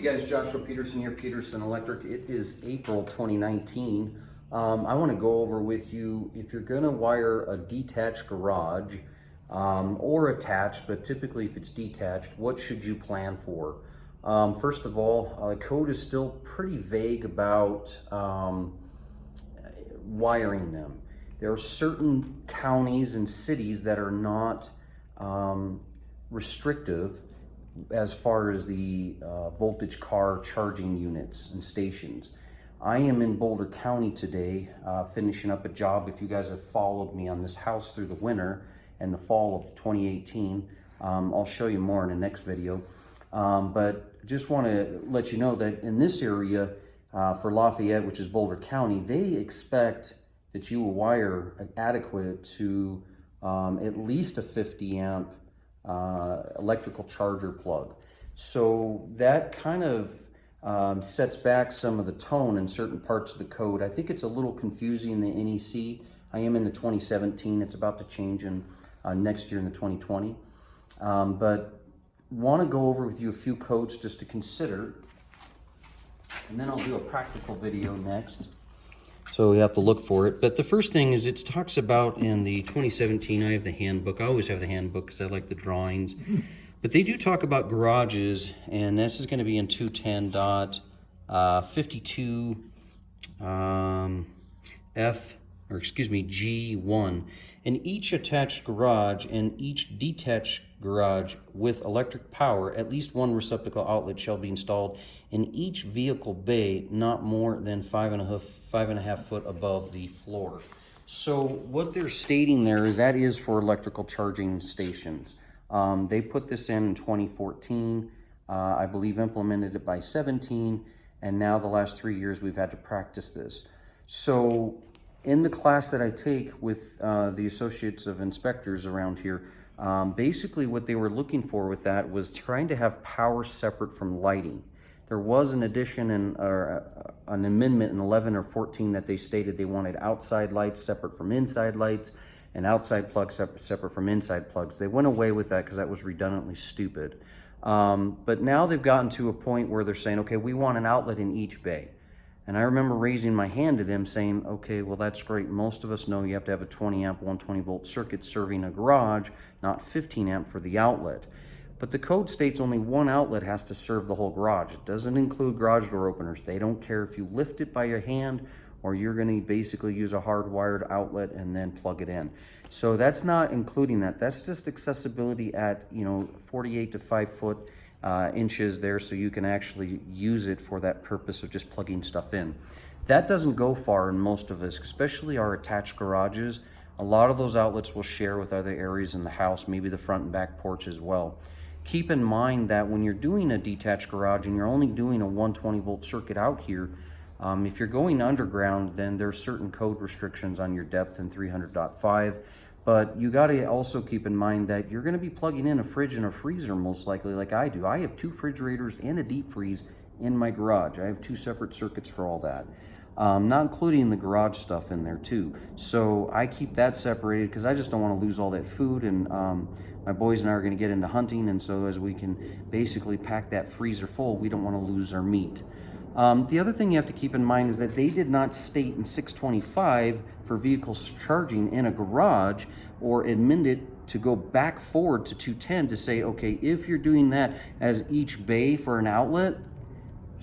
you guys? Joshua Peterson here, Peterson Electric. It is April 2019. I want to go over with you if you're going to wire a detached garage or attached, but typically if it's detached, what should you plan for? First of all, code is still pretty vague about wiring them. There are certain counties and cities that are not restrictive as far as the voltage car charging units and stations. I am in Boulder County today, finishing up a job. If you guys have followed me on this house through the winter and the fall of 2018, I'll show you more in the next video. But just want to let you know that in this area, for Lafayette, which is Boulder County, they expect that you will wire adequate to at least a 50 amp electrical charger plug. So that kind of sets back some of the tone in certain parts of the code. I think it's a little confusing in the NEC. I am in the 2017. It's about to change in next year in the 2020. But want to go over with you a few codes just to consider, and then I'll do a practical video next. So we have to look for it. But the first thing is it talks about in the 2017, I have the handbook. I always have the handbook because I like the drawings. But they do talk about garages, and this is going to be in 210.52 G1. In each attached garage and each detached garage with electric power, at least one receptacle outlet shall be installed in each vehicle bay, not more than 5.5 foot above the floor. So what they're stating there is that is for electrical charging stations. They put this in 2014, I believe implemented it by 17, and now the last 3 years we've had to practice this. So in the class that I take with the Associates of Inspectors around here, basically what they were looking for with that was trying to have power separate from lighting. There was an addition or an amendment in 11 or 14 that they stated they wanted outside lights separate from inside lights and outside plugs separate from inside plugs. They went away with that because that was redundantly stupid. But now they've gotten to a point where they're saying, okay, we want an outlet in each bay. And I remember raising my hand to them saying, okay, well, that's great. Most of us know you have to have a 20 amp, 120 volt circuit serving a garage, not 15 amp for the outlet. But the code states only one outlet has to serve the whole garage. It doesn't include garage door openers. They don't care if you lift it by your hand or you're going to basically use a hardwired outlet and then plug it in. So that's not including that. That's just accessibility at 48 to 5 foot inches there, so you can actually use it for that purpose of just plugging stuff in. That doesn't go far in most of us, especially our attached garages. A lot of those outlets will share with other areas in the house, maybe the front and back porch as well. Keep in mind that when you're doing a detached garage and you're only doing a 120 volt circuit out here, if you're going underground, then there's certain code restrictions on your depth in 300.5. But you got to also keep in mind that you're going to be plugging in a fridge and a freezer most likely, like I do. I have 2 refrigerators and a deep freeze in my garage. I have 2 separate circuits for all that, not including the garage stuff in there too. So I keep that separated because I just don't want to lose all that food. And my boys and I are going to get into hunting, and so as we can basically pack that freezer full, we don't want to lose our meat. The other thing you have to keep in mind is that they did not state in 625 for vehicles charging in a garage or amend it to go back forward to 210 to say, okay, if you're doing that as each bay for an outlet,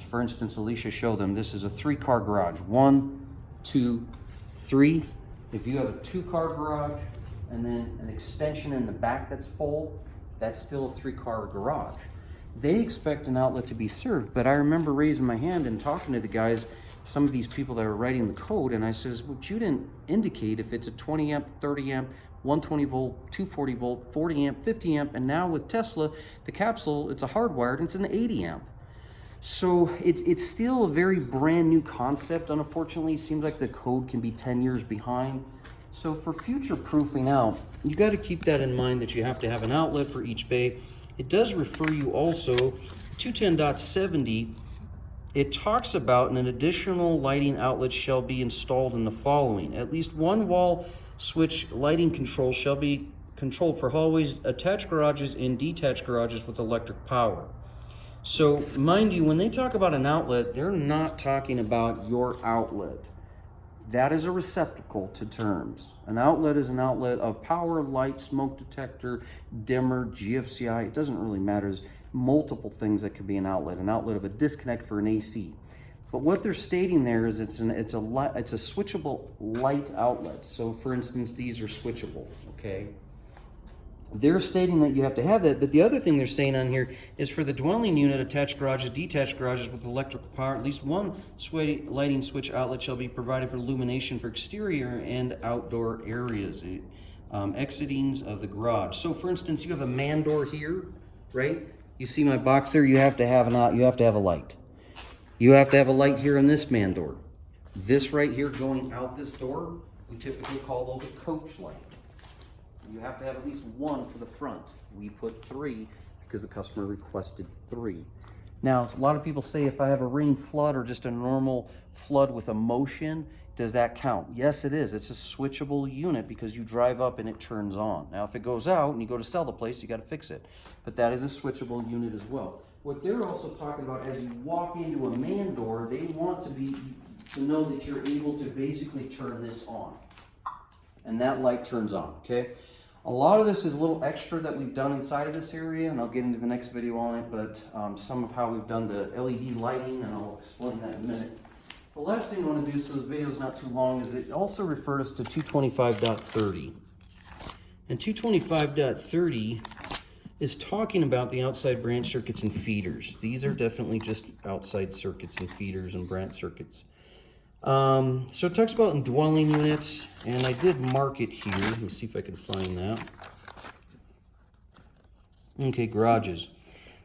for instance, Alicia showed them, this is a 3-car garage, 1, 2, 3. If you have a 2-car garage and then an extension in the back that's full, that's still a 3-car garage. They expect an outlet to be served, but I remember raising my hand and talking to the guys, some of these people that are writing the code, and I says, well, you didn't indicate if it's a 20 amp, 30 amp, 120 volt, 240 volt, 40 amp, 50 amp, and now with Tesla, the capsule, it's a hardwired, and it's an 80 amp. So it's still a very brand new concept. Unfortunately, it seems like the code can be 10 years behind. So for future proofing out, you got to keep that in mind that you have to have an outlet for each bay. It does refer you also, 210.70, it talks about an additional lighting outlet shall be installed in the following. At least one wall switch lighting control shall be controlled for hallways, attached garages, and detached garages with electric power. So mind you, when they talk about an outlet, they're not talking about your outlet. That is a receptacle to terms. An outlet is an outlet of power, light, smoke detector, dimmer, GFCI. It doesn't really matter. There's multiple things that could be an outlet. An outlet of a disconnect for an AC. But what they're stating there is it's a switchable light outlet. So for instance, these are switchable, okay? They're stating that you have to have that, but the other thing they're saying on here is for the dwelling unit, attached garages, detached garages with electrical power, at least one lighting switch outlet shall be provided for illumination for exterior and outdoor areas, exitings of the garage. So for instance, you have a man door here, right? You see my box there, you have to have a light. You have to have a light here in this man door. This right here going out this door, we typically call those a coach light. You have to have at least one for the front. We put 3 because the customer requested 3. Now, a lot of people say if I have a ring flood or just a normal flood with a motion, does that count? Yes, it is. It's a switchable unit because you drive up and it turns on. Now, if it goes out and you go to sell the place, you got to fix it. But that is a switchable unit as well. What they're also talking about, as you walk into a man door, they want to know that you're able to basically turn this on. And that light turns on, okay? A lot of this is a little extra that we've done inside of this area, and I'll get into the next video on it, but some of how we've done the LED lighting, and I'll explain that in a minute. The last thing I want to do, so this video is not too long, is it also refers us to 225.30. And 225.30 is talking about the outside branch circuits and feeders. These are definitely just outside circuits and feeders and branch circuits. So it talks about in dwelling units, and I did mark it here. Let me see if I can find that. Okay, garages.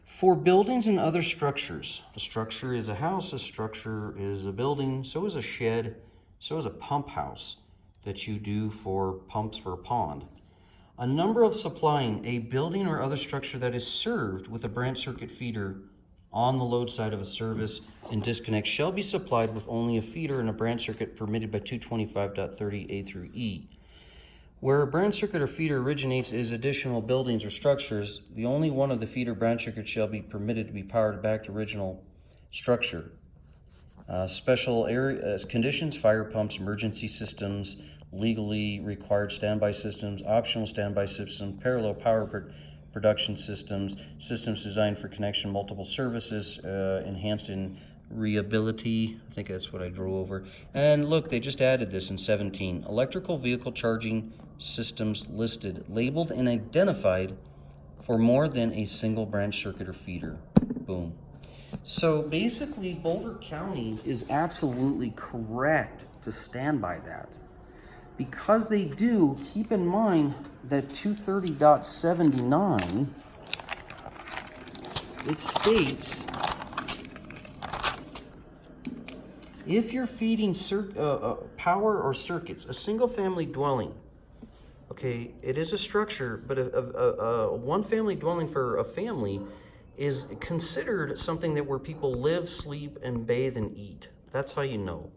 For buildings and other structures. A structure is a house, a structure is a building, so is a shed, so is a pump house that you do for pumps for a pond. A number of supplying a building or other structure that is served with a branch circuit feeder on the load side of a service and disconnect shall be supplied with only a feeder and a branch circuit permitted by 225.30 A through E. Where a branch circuit or feeder originates is additional buildings or structures, the only one of the feeder branch circuits shall be permitted to be powered back to original structure. Special area conditions, fire pumps, emergency systems, legally required standby systems, optional standby systems, parallel power production systems, systems designed for connection multiple services, enhanced in reliability. I think that's what I drew over. And look, they just added this in 17. Electrical vehicle charging systems listed, labeled, and identified for more than a single branch circuit or feeder. Boom. So basically, Boulder County is absolutely correct to stand by that. Because they do, keep in mind that 230.79, it states, if you're feeding power or circuits, a single-family dwelling, okay, it is a structure, but a one-family dwelling for a family is considered something that where people live, sleep, and bathe and eat. That's how you know.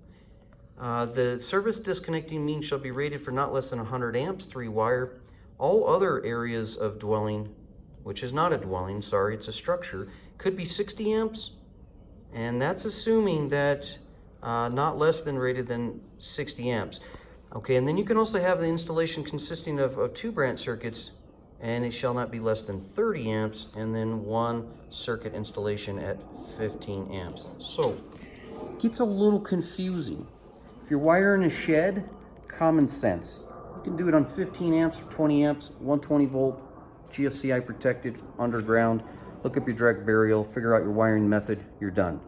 The service disconnecting means shall be rated for not less than 100 amps, 3-wire. All other areas of dwelling, which is not a dwelling, sorry, it's a structure, could be 60 amps, and that's assuming that not less than rated than 60 amps. Okay, and then you can also have the installation consisting of 2 branch circuits, and it shall not be less than 30 amps, and then 1 circuit installation at 15 amps. So, it gets a little confusing. If you're wiring a shed, common sense. You can do it on 15 amps, 20 amps, 120 volt, GFCI protected, underground. Look up your direct burial, figure out your wiring method, you're done.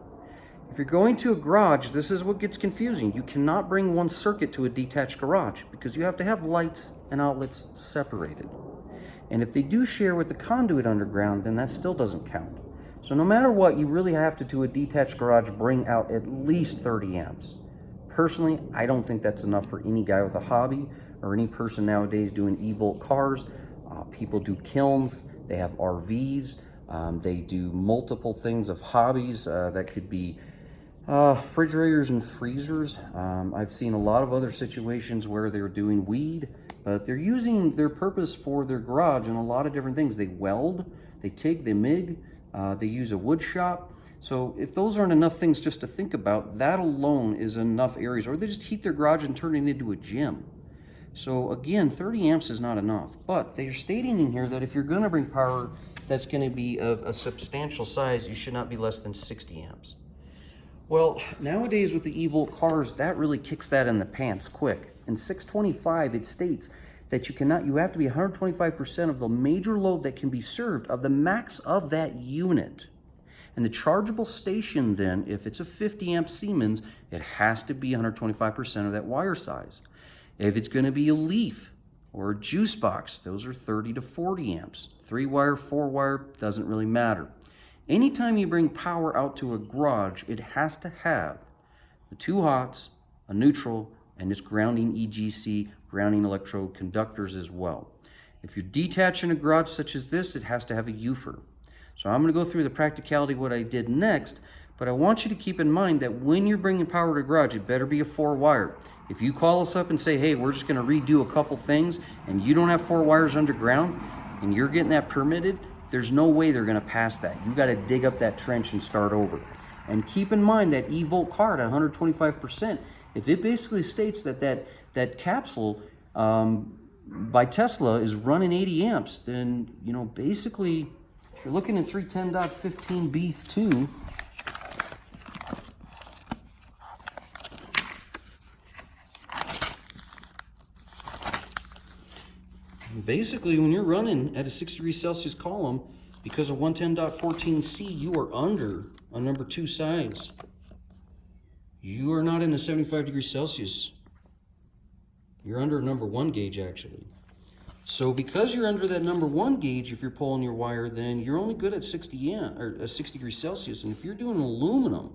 If you're going to a garage, this is what gets confusing. You cannot bring one circuit to a detached garage because you have to have lights and outlets separated. And if they do share with the conduit underground, then that still doesn't count. So no matter what, you really have to a detached garage, bring out at least 30 amps. Personally, I don't think that's enough for any guy with a hobby or any person nowadays doing e-volt cars. People do kilns, they have RVs, they do multiple things of hobbies that could be refrigerators and freezers. I've seen a lot of other situations where they're doing weed, but they're using their purpose for their garage in a lot of different things. They weld, they TIG, they MIG, They use a wood shop. So if those aren't enough things just to think about, that alone is enough areas. Or they just heat their garage and turn it into a gym. So again, 30 amps is not enough. But they're stating in here that if you're going to bring power that's going to be of a substantial size, you should not be less than 60 amps. Well, nowadays with the eVolt cars, that really kicks that in the pants quick. In 625, it states that you have to be 125% of the major load that can be served of the max of that unit. And the chargeable station then, if it's a 50 amp Siemens, it has to be 125% of that wire size. If it's going to be a Leaf or a juice box, those are 30 to 40 amps. 3-wire, 4-wire, doesn't really matter. Anytime you bring power out to a garage, it has to have the 2 hots, a neutral, and its grounding EGC, grounding electrode conductors as well. If you're detaching a garage such as this, it has to have a UFER. So I'm going to go through the practicality of what I did next, but I want you to keep in mind that when you're bringing power to a garage, it better be a 4-wire. If you call us up and say, hey, we're just going to redo a couple things, and you don't have 4 wires underground, and you're getting that permitted, there's no way they're going to pass that. You got to dig up that trench and start over. And keep in mind that eVolt card at 125%, if it basically states that capsule by Tesla is running 80 amps, then, you know, basically, if you're looking at 310.15b2, basically, when you're running at a 6 degrees Celsius column, because of 110.14c, you are under a number 2 size. You are not in a 75 degrees Celsius. You're under a number 1 gauge, actually. So because you're under that number 1 gauge, if you're pulling your wire, then you're only good at 60 degrees Celsius. And if you're doing aluminum,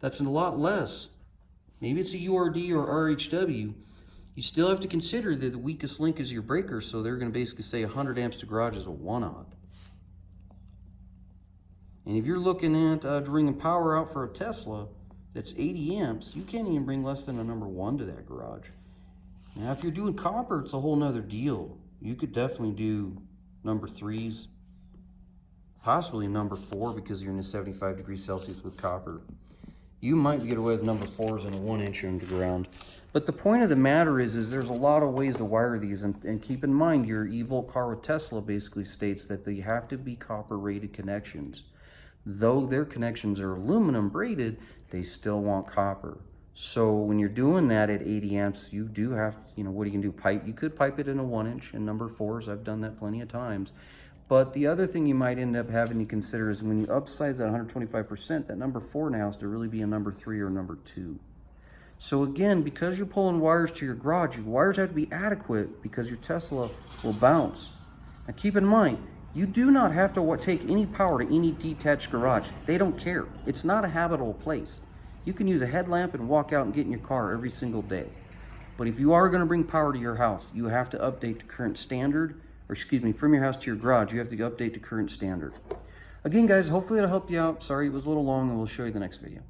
that's a lot less. Maybe it's a URD or RHW. You still have to consider that the weakest link is your breaker, so they're going to basically say 100 amps to garage is a 1-aught. And if you're looking at bringing power out for a Tesla that's 80 amps, you can't even bring less than a number 1 to that garage. Now, if you're doing copper, it's a whole nother deal. You could definitely do number 3s, possibly number 4 because you're in a 75 degrees Celsius with copper. You might get away with number 4s and a 1-inch underground. But the point of the matter is there's a lot of ways to wire these, and keep in mind your eVolt car with Tesla basically states that they have to be copper rated connections. Though their connections are aluminum braided, they still want copper. So when you're doing that at 80 amps, you do have, you know, what you can do, pipe. You could pipe it in a 1-inch in number 4s. I've done that plenty of times. But the other thing you might end up having to consider is when you upsize that 125%, that number 4 now has to really be a number 3 or number 2. So again, because you're pulling wires to your garage, your wires have to be adequate because your Tesla will bounce. Now keep in mind, you do not have to take any power to any detached garage. They don't care. It's not a habitable place. You can use a headlamp and walk out and get in your car every single day. But if you are going to bring power to your house, you have to update the current standard, or excuse me, from your house to your garage, you have to update the current standard. Again, guys, hopefully it'll help you out. Sorry it was a little long, and we'll show you the next video.